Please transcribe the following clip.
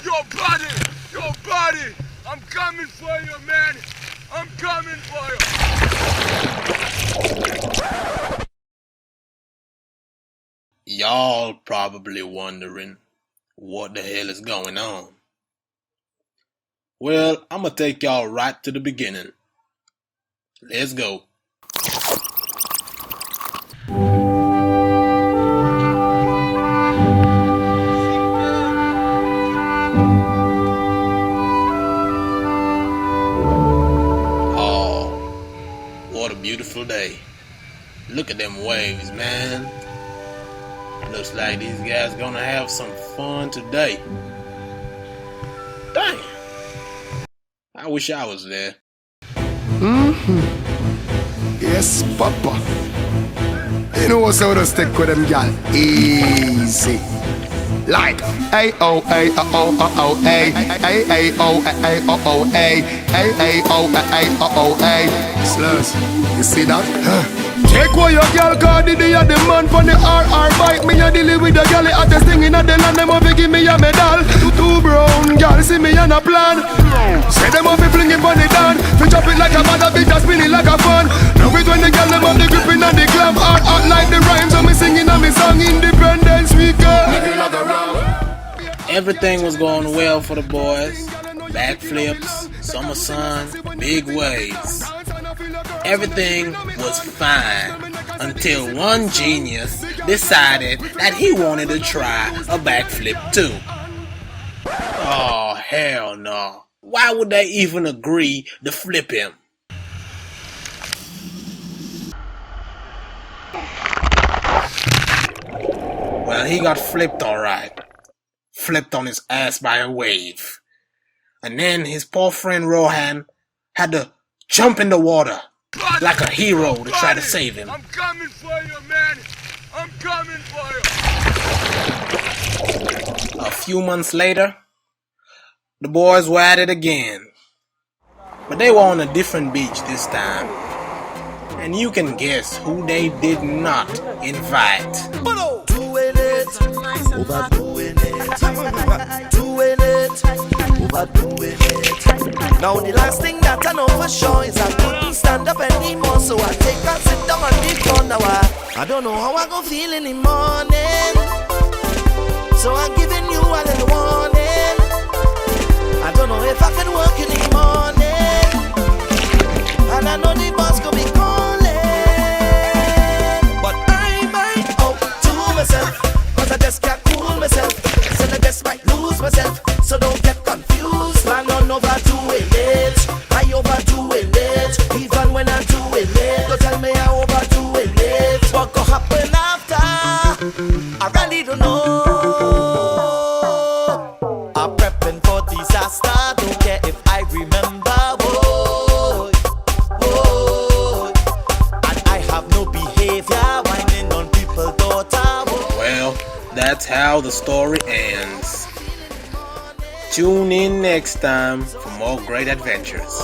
Your body, I'm coming for you, man. I'm coming for you. Y'all probably wondering what the hell is going on. Well, I'm gonna take y'all right to the beginning. Let's go. What a beautiful day. Look at them waves, man. Looks like these guys gonna have some fun today. Dang. I wish I was there. Yes, Papa. You know what's how to stick with them, gal? Easy. Like A-O-A-O-O-A Slurs, you see that? Take away your girl, cause the day of the man for the RR bike. Me a deal with the girl, at the thing in the land. Them have to give me a medal. Two brown girls see me on a plan. Say them have to fling it on the down. We chop it like a mother, beat a spin it like a fun. Love it when the girl them have the gripping and the glam. Art like the rhymes, and me singing and me song Independence Weekend. Everything was going well for the boys. Backflips, summer sun, big waves. Everything was fine until one genius decided that he wanted to try a backflip too. Oh, hell no. Why would they even agree to flip him? Well, he got flipped alright. Flipped on his ass by a wave. And then his poor friend Rohan had to jump in the water like a hero to try to save him. I'm coming for you, man. I'm coming for you. A few months later, the boys were at it again. But they were on a different beach this time. And you can guess who they did not invite. Overdoing it, overdoing it. Now the last thing that I know for sure is I couldn't stand up anymore, so I take a sit down on the floor now. I don't know how I gon' feel in the morning, so I'm giving you a little warning. I don't know if I can work in the morning, and I know the boss gon' be calling, but I might out to myself, cause I just can't cool myself. So I just might lose myself, so don't get confused. Man, I'm overdoing it, I overdoing it. Even when I'm doing it, don't tell me I overdoing it. What go happen after? I really don't know. I'm prepping for disaster, don't care if I remember. Whoa, whoa. And I have no behavior, whining on people's daughter. Well, that's how the story ends. Tune in next time for more great adventures.